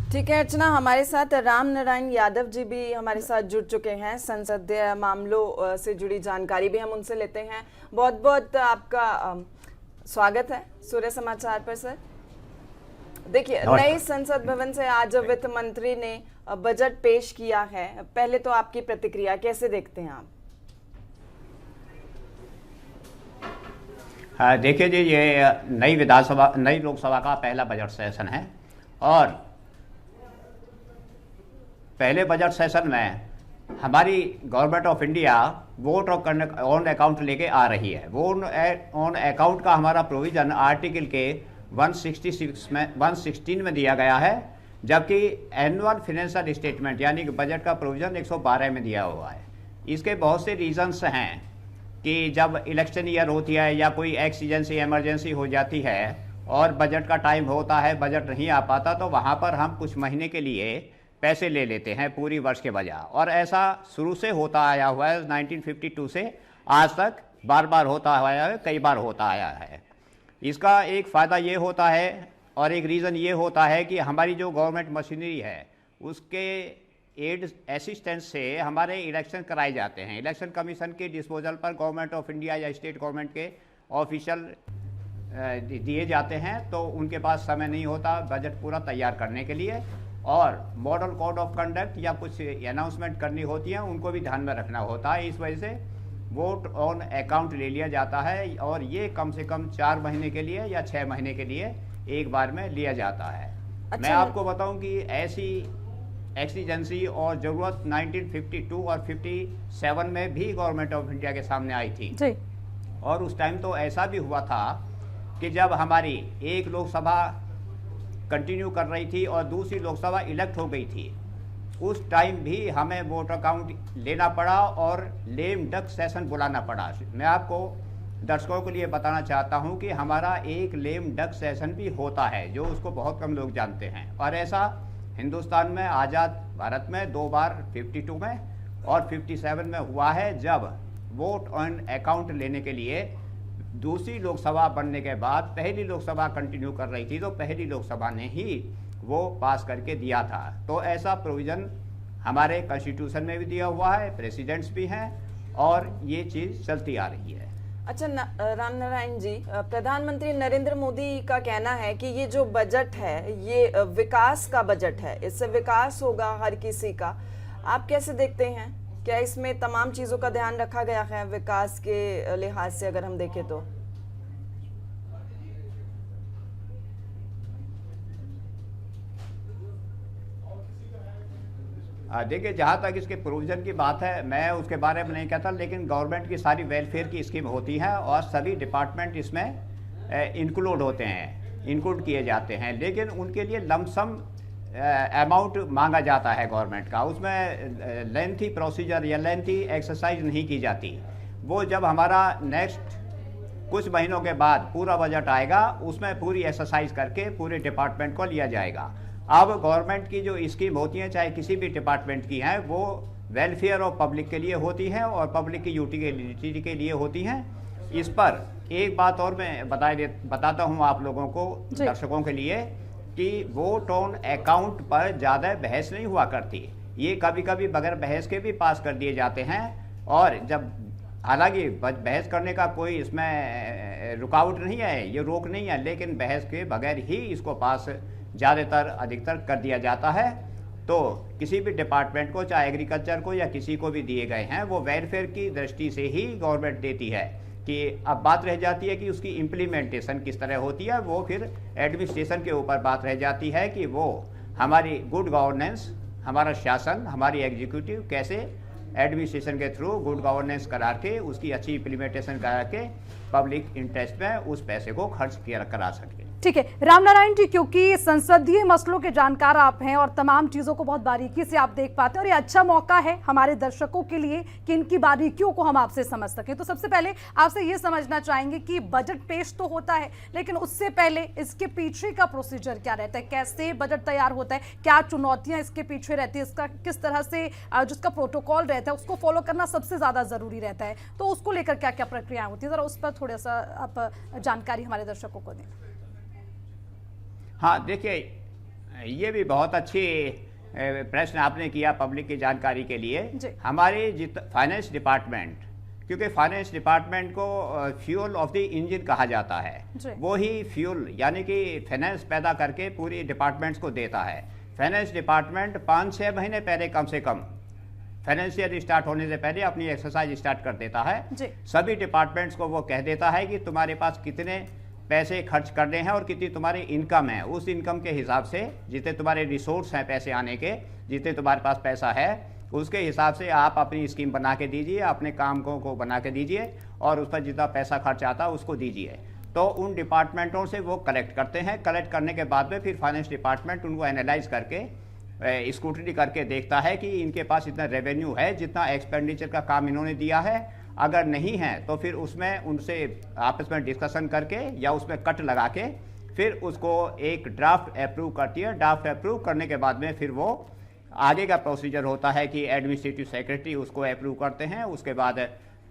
ठीक है अर्चना, हमारे साथ राम नारायण यादव जी भी हमारे साथ जुड़ चुके हैं। संसदीय मामलों से जुड़ी जानकारी भी हम उनसे लेते हैं। बहुत बहुत आपका स्वागत है सूर्य समाचार पर सर। देखिए, नई संसद भवन से आज वित्त मंत्री ने बजट पेश किया है। पहले तो आपकी प्रतिक्रिया कैसे देखते हैं आप? देखिए जी, ये नई लोकसभा का पहला बजट सेशन है और पहले बजट सेशन में हमारी government of India vote on account लेके आ रही है। वोट ऑन अकाउंट का हमारा प्रोविजन आर्टिकल के 116 में दिया गया है, जबकि एनुअल फाइनेंशियल स्टेटमेंट यानी कि बजट का प्रोविजन 112 में दिया हुआ है। इसके बहुत से रीजंस हैं कि जब इलेक्शन ईयर होती है या कोई एक्सीजेंसी इमरजेंसी हो जाती है और बजट का टाइम होता है, बजट नहीं आ पाता, तो वहाँ पर हम कुछ महीने के लिए पैसे ले लेते हैं पूरी वर्ष के बजाय। और ऐसा शुरू से होता आया हुआ है, 1952 से आज तक बार बार होता आया है, कई बार होता आया है। इसका एक फ़ायदा ये होता है और एक रीज़न ये होता है कि हमारी जो गवर्नमेंट मशीनरी है उसके एड असिस्टेंस से हमारे इलेक्शन कराए जाते हैं। इलेक्शन कमीशन के डिस्पोजल पर गवर्नमेंट ऑफ इंडिया या स्टेट गवर्नमेंट के ऑफिशियल दिए जाते हैं, तो उनके पास समय नहीं होता बजट पूरा तैयार करने के लिए। और मॉडल कोड ऑफ कंडक्ट या कुछ अनाउंसमेंट करनी होती है, उनको भी ध्यान में रखना होता है। इस वजह से वोट ऑन अकाउंट ले लिया जाता है और ये कम से कम 4 महीने के लिए या 6 महीने के लिए एक बार में लिया जाता है। अच्छा, मैं आपको बताऊं कि ऐसी एक्सीजेंसी और ज़रूरत 1952 और 57 में भी गवर्नमेंट ऑफ इंडिया के सामने आई थी जी। और उस टाइम तो ऐसा भी हुआ था कि जब हमारी एक लोकसभा कंटिन्यू कर रही थी और दूसरी लोकसभा इलेक्ट हो गई थी, उस टाइम भी हमें वोट अकाउंट लेना पड़ा और लेम डक सेशन बुलाना पड़ा। मैं आपको दर्शकों के लिए बताना चाहता हूं कि हमारा एक लेम डक सेशन भी होता है, जो उसको बहुत कम लोग जानते हैं। और ऐसा हिंदुस्तान में आज़ाद भारत में 2 बार 52 में और 57 में हुआ है, जब वोट ऑन अकाउंट लेने के लिए दूसरी लोकसभा बनने के बाद पहली लोकसभा कंटिन्यू कर रही थी, तो पहली लोकसभा ने ही वो पास करके दिया था। तो ऐसा प्रोविज़न हमारे कॉन्स्टिट्यूशन में भी दिया हुआ है, प्रेसिडेंट्स भी हैं और ये चीज़ चलती आ रही है। अच्छा राम नारायण जी, प्रधानमंत्री नरेंद्र मोदी का कहना है कि ये जो बजट है ये विकास का बजट है, इससे विकास होगा हर किसी का। आप कैसे देखते हैं? क्या इसमें तमाम चीजों का ध्यान रखा गया है विकास के लिहाज से, अगर हम देखें तो? देखिए, जहाँ तक इसके प्रोविज़न की बात है, मैं उसके बारे में नहीं कहता, लेकिन गवर्नमेंट की सारी वेलफेयर की स्कीम होती है और सभी डिपार्टमेंट इसमें इंक्लूड किए जाते हैं, लेकिन उनके लिए लमसम अमाउंट मांगा जाता है गवर्नमेंट का। उसमें लेंथी प्रोसीजर या लेंथी एक्सरसाइज नहीं की जाती। वो जब हमारा नेक्स्ट कुछ महीनों के बाद पूरा बजट आएगा, उसमें पूरी एक्सरसाइज करके पूरे डिपार्टमेंट को लिया जाएगा। अब गवर्नमेंट की जो स्कीम होती हैं, चाहे किसी भी डिपार्टमेंट की हैं, वो वेलफेयर ऑफ पब्लिक के लिए होती हैं और पब्लिक की यूटिलिटी के लिए होती हैं। इस पर एक बात और मैं बताता हूँ आप लोगों को, दर्शकों के लिए, कि वोट ऑन अकाउंट पर ज़्यादा बहस नहीं हुआ करती। ये कभी कभी बगैर बहस के भी पास कर दिए जाते हैं। और जब हालांकि बहस करने का कोई इसमें रुकावट नहीं है, ये रोक नहीं है, लेकिन बहस के बगैर ही इसको पास ज़्यादातर अधिकतर कर दिया जाता है। तो किसी भी डिपार्टमेंट को, चाहे एग्रीकल्चर को या किसी को भी दिए गए हैं, वो वेलफेयर की दृष्टि से ही गवर्नमेंट देती है। कि अब बात रह जाती है कि उसकी इम्प्लीमेंटेशन किस तरह होती है, वो फिर एडमिनिस्ट्रेशन के ऊपर बात रह जाती है कि वो हमारी गुड गवर्नेंस, हमारा शासन, हमारी एग्जीक्यूटिव कैसे एडमिनिस्ट्रेशन के थ्रू गुड गवर्नेंस करा के उसकी अच्छी इम्प्लीमेंटेशन करा के पब्लिक इंटरेस्ट में उस पैसे को खर्च करा सके। ठीक है राम नारायण जी, क्योंकि संसदीय मसलों के जानकार आप हैं और तमाम चीज़ों को बहुत बारीकी से आप देख पाते हैं, और ये अच्छा मौका है हमारे दर्शकों के लिए कि इनकी बारीकियों को हम आपसे समझ सकें। तो सबसे पहले आपसे ये समझना चाहेंगे कि बजट पेश तो होता है, लेकिन उससे पहले इसके पीछे का प्रोसीजर क्या रहता है? कैसे बजट तैयार होता है? क्या चुनौतियाँ इसके पीछे रहती है? इसका किस तरह से जिसका प्रोटोकॉल रहता है उसको फॉलो करना सबसे ज़्यादा ज़रूरी रहता है, तो उसको लेकर क्या क्या प्रक्रियाएँ होती है, ज़रा उस पर थोड़ा सा आप जानकारी हमारे दर्शकों को दें। हाँ, देखिए, ये भी बहुत अच्छी प्रश्न आपने किया पब्लिक की जानकारी के लिए। जी। हमारे फाइनेंस डिपार्टमेंट, क्योंकि फाइनेंस डिपार्टमेंट को फ्यूल ऑफ द इंजन कहा जाता है, जी। वो ही फ्यूल यानी कि फाइनेंस पैदा करके पूरी डिपार्टमेंट्स को देता है। फाइनेंस डिपार्टमेंट 5-6 महीने पहले कम से कम फाइनेंशियल स्टार्ट होने से पहले अपनी एक्सरसाइज स्टार्ट कर देता है। जी। सभी डिपार्टमेंट्स को वो कह देता है कि तुम्हारे पास कितने पैसे खर्च करने हैं और कितनी तुम्हारी इनकम है। उस इनकम के हिसाब से जितने तुम्हारे रिसोर्स हैं पैसे आने के, जितने तुम्हारे पास पैसा है, उसके हिसाब से आप अपनी स्कीम बना के दीजिए, अपने काम को बना के दीजिए और उस पर जितना पैसा खर्च आता है उसको दीजिए। तो उन डिपार्टमेंटों से वो कलेक्ट करते हैं। कलेक्ट करने के बाद में फिर फाइनेंस डिपार्टमेंट उनको एनालाइज करके स्क्रूटनी करके देखता है कि इनके पास इतना रेवेन्यू है जितना एक्सपेंडिचर का काम इन्होंने दिया है। अगर नहीं है तो फिर उसमें उनसे आपस में डिस्कशन करके या उसमें कट लगा के फिर उसको एक ड्राफ्ट अप्रूव करती है। ड्राफ्ट अप्रूव करने के बाद में फिर वो आगे का प्रोसीजर होता है कि एडमिनिस्ट्रेटिव सेक्रेटरी उसको अप्रूव करते हैं, उसके बाद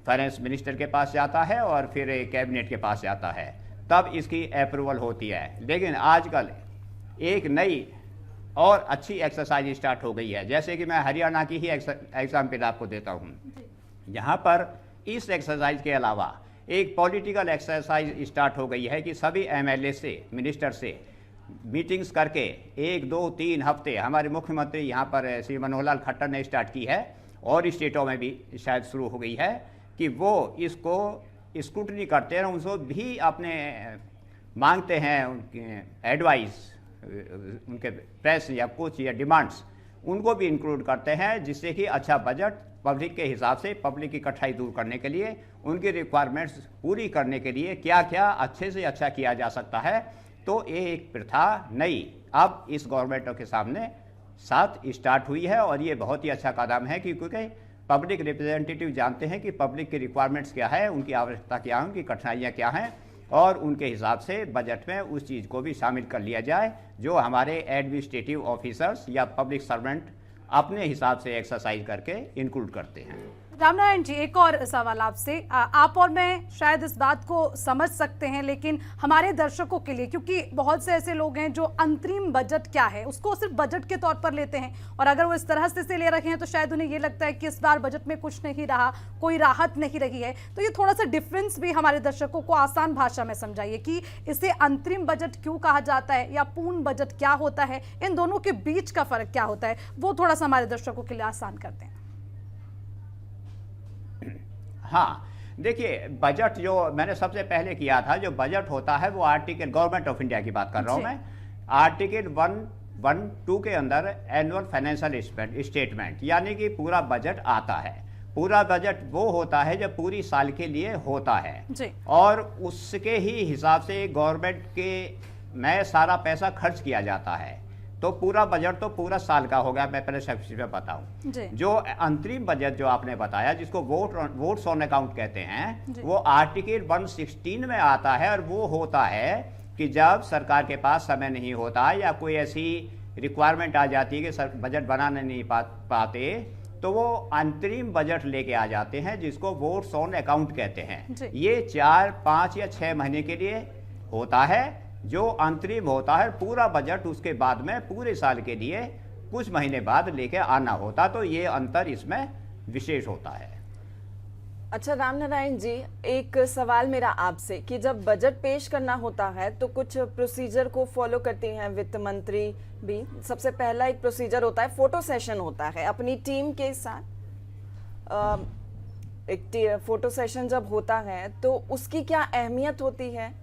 फाइनेंस मिनिस्टर के पास जाता है और फिर कैबिनेट के पास जाता है, तब इसकी अप्रूवल होती है। लेकिन आजकल एक नई और अच्छी एक्सरसाइज स्टार्ट हो गई है। जैसे कि मैं हरियाणा की ही एग्जाम्पल आपको देता हूँ। यहाँ पर इस एक्सरसाइज के अलावा एक पॉलिटिकल एक्सरसाइज स्टार्ट हो गई है कि सभी एमएलए से, मिनिस्टर से मीटिंग्स करके 1, 2, 3 हफ्ते, हमारे मुख्यमंत्री यहाँ पर श्री मनोहर लाल खट्टर ने स्टार्ट की है और स्टेटों में भी शायद शुरू हो गई है कि वो इसको स्क्रूटनी करते हैं, उनको भी अपने मांगते हैं उनके एडवाइस, उनके प्रेस या कुछ या डिमांड्स, उनको भी इंक्लूड करते हैं, जिससे कि अच्छा बजट पब्लिक के हिसाब से, पब्लिक की कठिनाई दूर करने के लिए, उनकी रिक्वायरमेंट्स पूरी करने के लिए क्या क्या अच्छे से अच्छा किया जा सकता है। तो ये एक प्रथा नई अब इस गवर्नमेंट के सामने साथ स्टार्ट हुई है और ये बहुत ही अच्छा कदम है क्योंकि पब्लिक रिप्रेजेंटेटिव जानते हैं कि पब्लिक की रिक्वायरमेंट्स क्या है, उनकी आवश्यकता क्या है, उनकी कठिनाइयाँ क्या हैं और उनके हिसाब से बजट में उस चीज़ को भी शामिल कर लिया जाए जो हमारे एडमिनिस्ट्रेटिव ऑफिसर्स या पब्लिक सर्वेंट अपने हिसाब से एक्सरसाइज करके इंक्लूड करते हैं। रामनारायण जी, एक और सवाल आपसे। आप और मैं शायद इस बात को समझ सकते हैं, लेकिन हमारे दर्शकों के लिए, क्योंकि बहुत से ऐसे लोग हैं जो अंतरिम बजट क्या है उसको सिर्फ बजट के तौर पर लेते हैं और अगर वो इस तरह से ले रखे हैं तो शायद उन्हें ये लगता है कि इस बार बजट में कुछ नहीं रहा, कोई राहत नहीं रही है। तो ये थोड़ा सा डिफरेंस भी हमारे दर्शकों को आसान भाषा में समझाइए कि इसे अंतरिम बजट क्यों कहा जाता है या पूर्ण बजट क्या होता है, इन दोनों के बीच का फर्क क्या होता है, वो थोड़ा सा हमारे दर्शकों के लिए आसान करते हैं। हाँ, देखिए, बजट जो मैंने सबसे पहले किया था, जो बजट होता है वो आर्टिकल, गवर्नमेंट ऑफ इंडिया की बात कर रहा हूँ मैं, आर्टिकल 112 के अंदर एनुअल फाइनेंशियल स्टेटमेंट यानी कि पूरा बजट आता है। पूरा बजट वो होता है जब पूरी साल के लिए होता है जी। और उसके ही हिसाब से गवर्नमेंट के में सारा पैसा खर्च किया जाता है। तो पूरा बजट तो पूरा साल का हो गया। मैं पहले सबसे बताऊं, जो अंतरिम बजट जो आपने बताया जिसको वोट्स ऑन अकाउंट कहते हैं, वो आर्टिकल 116 में आता है और वो होता है कि जब सरकार के पास समय नहीं होता या कोई ऐसी रिक्वायरमेंट आ जाती है कि बजट बनाने नहीं पाते तो वो अंतरिम बजट लेके आ जाते हैं जिसको वोट्स ऑन अकाउंट कहते हैं। ये 4, 5 या 6 महीने के लिए होता है जो अंतरिम होता है। पूरा बजट उसके बाद में पूरे साल के लिए कुछ महीने बाद लेके आना होता, तो ये अंतर इसमें विशेष होता है। अच्छा रामनारायण जी, एक सवाल मेरा आपसे कि जब बजट पेश करना होता है तो कुछ प्रोसीजर को फॉलो करती हैं वित्त मंत्री भी। सबसे पहला एक प्रोसीजर होता है, फोटो सेशन होता है अपनी टीम के साथ। एक फोटो सेशन जब होता है तो उसकी क्या अहमियत होती है?